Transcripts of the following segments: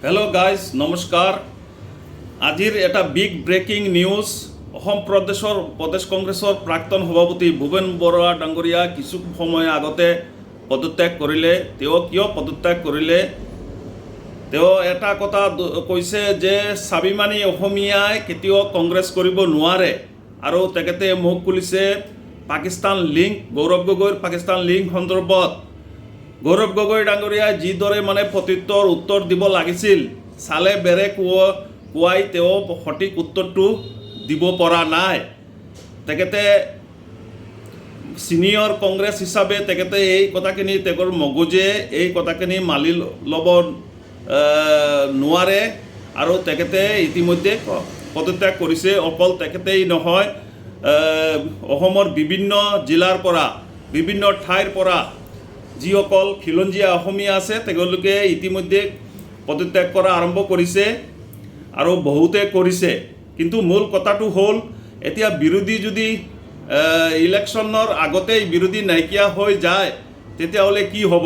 Hello' guys নমস্কাৰ। আজিৰ এটা বিগ ব্ৰেকিং নিউজ। অসম প্ৰদেশ কংগ্ৰেছৰ প্ৰাক্তন সভাপতি ভূপেন বৰা ডাঙৰীয়া কিছু সময় আগতে পদত্যাগ কৰিলে। তেওঁ কিয় পদত্যাগ কৰিলে? তেওঁ এটা কথা কৈছে যে স্বাভিমানী অসমীয়াই কেতিয়াও কংগ্ৰেছ কৰিব নোৱাৰে, আৰু তেখেতে মুখ খুলিছে পাকিস্তান লিংক, গৌৰৱ গগৈৰ পাকিস্তান লিংক সন্দৰ্ভত। গৌৰৱ গগৈ ডাঙৰীয়াই যিদৰে প্ৰত্যুত্তৰ উত্তৰ দিব লাগিছিল, চালে বেৰে কোৱাই তেওঁ সঠিক উত্তৰটো দিব পৰা নাই। তেখেতে ছিনিয়ৰ কংগ্ৰেছ হিচাপে তেখেতে এই কথাখিনি তেওঁৰ মগজে এই কথাখিনি মালি ল'ব নোৱাৰে, আৰু তেখেতে ইতিমধ্যে পদত্যাগ কৰিছে। অকল তেখেতেই নহয়, অসমৰ বিভিন্ন জিলাৰ পৰা, বিভিন্ন ঠাইৰ পৰা যিসকল খিলঞ্জীয়া অসমীয়া আছে তেওঁলোকে ইতিমধ্যে পদত্যাগ কৰা আৰম্ভ কৰিছে, আৰু বহুতে কৰিছে। কিন্তু মূল কথাটো হ'ল, এতিয়া বিৰোধী যদি ইলেকশ্যনৰ আগতেই বিৰোধী নাইকিয়া হৈ যায় তেতিয়াহ'লে কি হ'ব?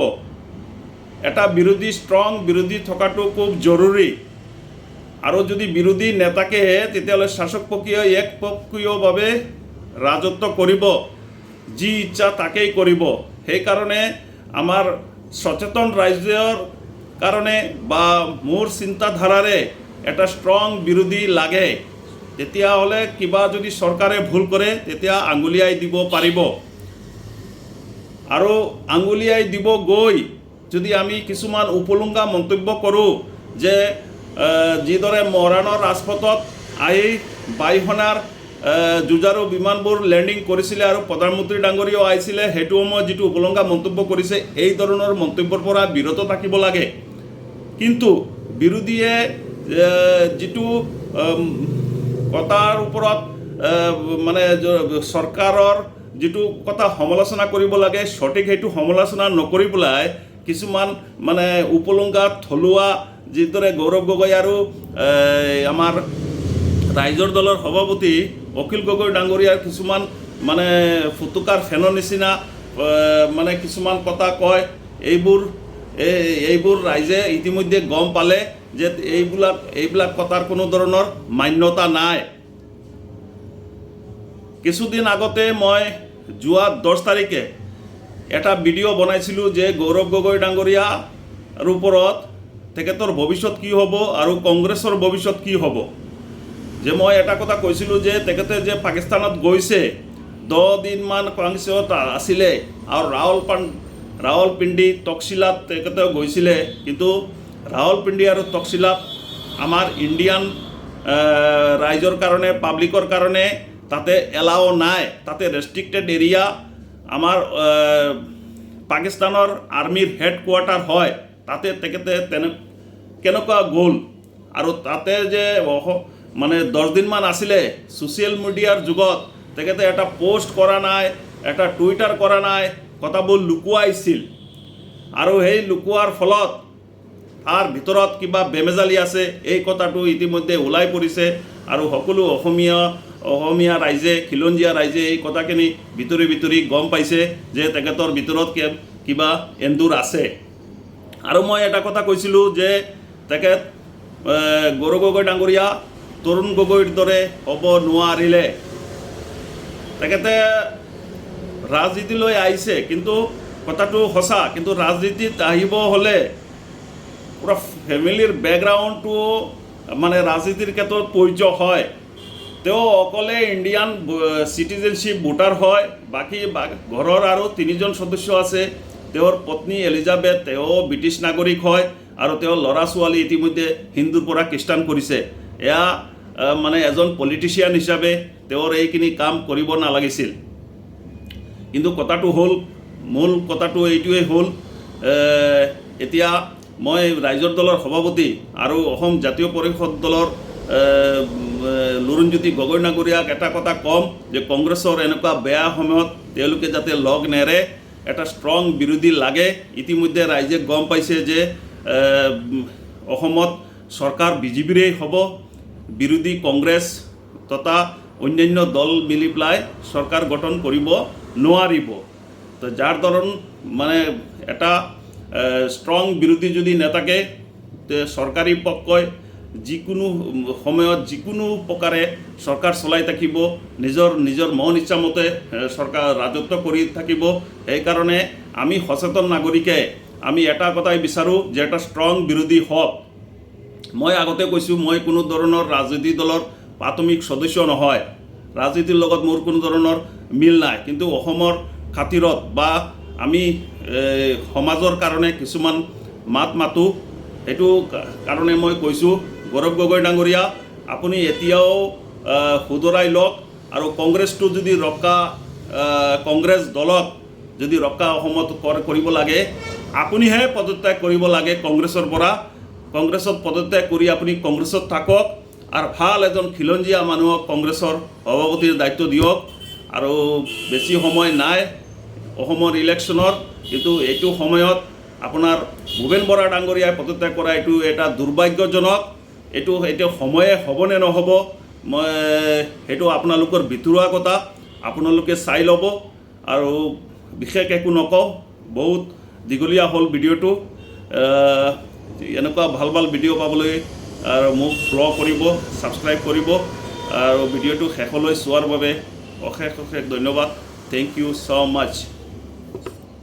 এটা বিৰোধী, ষ্ট্ৰং বিৰোধী থকাটো খুব জৰুৰী। আৰু যদি বিৰোধী নেতাকে তেতিয়াহ'লে শাসক পক্ষীয় একপক্ষীয়ভাৱে ৰাজত্ব কৰিব, যি ইচ্ছা তাকেই কৰিব। সেইকাৰণে আমাৰ সচেতন ৰাইজৰ কাৰণে বা মোৰ চিন্তাধাৰাৰে এটা ষ্ট্ৰং বিৰোধী লাগে। তেতিয়াহ'লে কিবা যদি চৰকাৰে ভুল কৰে তেতিয়া আঙুলিয়াই দিব পাৰিব, আৰু আঙুলিয়াই দিব গৈ যদি আমি কিছুমান উপলুংগা মন্তব্য কৰোঁ যে যিদৰে মৰাণৰ ৰাজপথত আহি বায়ুসেনাৰ যুঁজাৰু বিমানবোৰ লেণ্ডিং কৰিছিলে আৰু প্ৰধানমন্ত্ৰী ডাঙৰীয়াও আহিছিলে, সেইটো সময়ত যিটো উপলংঘা মন্তব্য কৰিছে, এই ধৰণৰ মন্তব্যৰ পৰা বিৰত থাকিব লাগে। কিন্তু বিৰোধীয়ে যিটো কথাৰ ওপৰত চৰকাৰৰ যিটো কথা সমালোচনা কৰিব লাগে, সঠিক সেইটো সমালোচনা নকৰি পেলাই কিছুমান উপলংঘা থলুৱা, যিদৰে গৌৰৱ গগৈ আৰু আমাৰ ৰাইজৰ দলৰ সভাপতি অখিল গগৈ ডাঙৰীয়াৰ কিছুমান ফুটুকাৰ ফেনৰ নিচিনা কিছুমান কথা কয়, এইবোৰ ৰাইজে ইতিমধ্যে গম পালে যে এইবিলাক কথাৰ কোনো ধৰণৰ মান্যতা নাই। কিছুদিন আগতে মই যোৱা 10 তাৰিখে এটা ভিডিঅ' বনাইছিলোঁ যে গৌৰৱ গগৈ ডাঙৰীয়াৰ ওপৰত তেখেতৰ ভৱিষ্যত কি হ'ব আৰু কংগ্ৰেছৰ ভৱিষ্যত কি হ'ব। যে মই এটা কথা কৈছিলোঁ যে তেখেতে যে পাকিস্তানত গৈছে, 10 দিনমান কংগ্ৰেছত আছিলে, আৰু ৰাৱলপিণ্ডি তকশিলাত তেখেতে গৈছিলে। কিন্তু ৰাৱলপিণ্ডি আৰু তকশিলাত আমাৰ ইণ্ডিয়ান ৰাইজৰ কাৰণে, পাব্লিকৰ কাৰণে তাতে এলাও নাই, তাতে ৰেষ্ট্ৰিক্টেড এৰিয়া। আমাৰ পাকিস্তানৰ আৰ্মিৰ হেডকোৱাৰ্টাৰ হয়, তাতে তেখেতে কেনেকুৱা গ'ল? আৰু তাতে যে 10 দিনমান আছিলে, ছ'চিয়েল মিডিয়াৰ যুগত তেখেতে এটা পোষ্ট কৰা নাই, এটা টুইটাৰ কৰা নাই, কথাবোৰ লুকুৱাইছিল। আৰু সেই লুকুৱাৰ ফলত তাৰ ভিতৰত কিবা বেমেজালি আছে, এই কথাটো ইতিমধ্যে ওলাই পৰিছে, আৰু সকলো অসমীয়া ৰাইজে, খিলঞ্জীয়া ৰাইজে এই কথাখিনি ভিতৰি গম পাইছে যে তেখেতৰ ভিতৰত কিবা এন্দুৰ আছে। আৰু মই এটা কথা কৈছিলোঁ যে তেখেত গৌৰৱ গগৈ ডাঙৰীয়া তৰুণ গগৈৰ দৰে হ'ব নোৱাৰিলে। তেখেতে ৰাজনীতিলৈ আহিছে, কিন্তু কথাটো সঁচা, কিন্তু ৰাজনীতিত আহিব হ'লে পুৰা ফেমিলিৰ বেকগ্ৰাউণ্ডটো ৰাজনীতিৰ ক্ষেত্ৰত প্ৰয়োজন হয়। তেওঁ অকলে ইণ্ডিয়ান চিটিজেনশ্বিপ ভোটাৰ হয়, বাকী ঘৰৰ আৰু 3জন সদস্য আছে। তেওঁৰ পত্নী এলিজাবেথ, তেওঁ ব্ৰিটিছ নাগৰিক হয়, আৰু তেওঁৰ ল'ৰা ছোৱালী ইতিমধ্যে হিন্দুৰ পৰা খ্ৰীষ্টান কৰিছে। এয়া এজন পলিটিচিয়ান হিচাপে তেওঁৰ এইখিনি কাম কৰিব নালাগিছিল। কিন্তু কথাটো হ'ল, মূল কথাটো এইটোৱেই হ'ল, এতিয়া মই ৰাইজৰ দলৰ সভাপতি আৰু অসম জাতীয় পৰিষদ দলৰ লুৰুণজ্যোতি গগৈ ডাঙৰীয়াক এটা কথা ক'ম যে কংগ্ৰেছৰ এনেকুৱা বেয়া সময়ত তেওঁলোকে যাতে লগ নেৰে, এটা ষ্ট্ৰং বিৰোধী লাগে। ইতিমধ্যে ৰাইজে গম পাইছে যে অসমত চৰকাৰ বিজেপিৰেই হ'ব, বিৰোধী কংগ্ৰেছ তথা অন্যান্য দল মিলি পেলাই চৰকাৰ গঠন কৰিব নোৱাৰিব। তো যাৰ ধৰণ এটা ষ্ট্ৰং বিৰোধী যদি নেতাকে চৰকাৰী পক্ষই যিকোনো সময়ত যিকোনো প্ৰকাৰে চৰকাৰ চলাই থাকিব, নিজৰ মন ইচ্ছামতে চৰকাৰ ৰাজত্ব কৰি থাকিব। সেইকাৰণে আমি সচেতন নাগৰিকে আমি এটা কথাই বিচাৰোঁ যে এটা ষ্ট্ৰং বিৰোধী হওক। মই আগতে কৈছোঁ, মই কোনো ধৰণৰ ৰাজনীতি দলৰ প্ৰাথমিক সদস্য নহয়, ৰাজনীতিৰ লগত মোৰ কোনো ধৰণৰ মিল নাই, কিন্তু অসমৰ খাতিৰত বা আমি সমাজৰ কাৰণে কিছুমান মাত মাতোঁ। সেইটো কাৰণে মই কৈছোঁ, গৌৰৱ গগৈ ডাঙৰীয়া, আপুনি এতিয়াও শুধৰাই লওক, আৰু কংগ্ৰেছটো যদি কংগ্ৰেছ দলক যদি ৰক্ষা অসমত কৰিব লাগে, আপুনিহে পদত্যাগ কৰিব লাগে কংগ্ৰেছৰ পৰা। কংগ্ৰেছত পদত্যাগ কৰি আপুনি কংগ্ৰেছত থাকক, আৰু ভাল এজন খিলঞ্জীয়া মানুহক কংগ্ৰেছৰ সভাপতিৰ দায়িত্ব দিয়ক। আৰু বেছি সময় নাই অসমৰ ইলেকশ্যনৰ, কিন্তু এইটো সময়ত আপোনাৰ ভূপেন বৰা ডাঙৰীয়াই পদত্যাগ কৰা এইটো এটা দুৰ্ভাগ্যজনক। এইটো সময়ে হ'বনে নহ'ব, মই সেইটো আপোনালোকৰ ভিতৰুৱা কথা, আপোনালোকে চাই ল'ব। আৰু বিশেষ একো নকওঁ, বহুত দীঘলীয়া হ'ল ভিডিঅ'টো। এনেকুৱা ভাল ভাল ভিডিঅ' পাবলৈ আৰু মোক ফ'ল' কৰিব, ছাবস্ক্ৰাইব কৰিব, আৰু ভিডিঅ'টো শেষলৈ চোৱাৰ বাবে অশেষ ধন্যবাদ। Thank you so' much.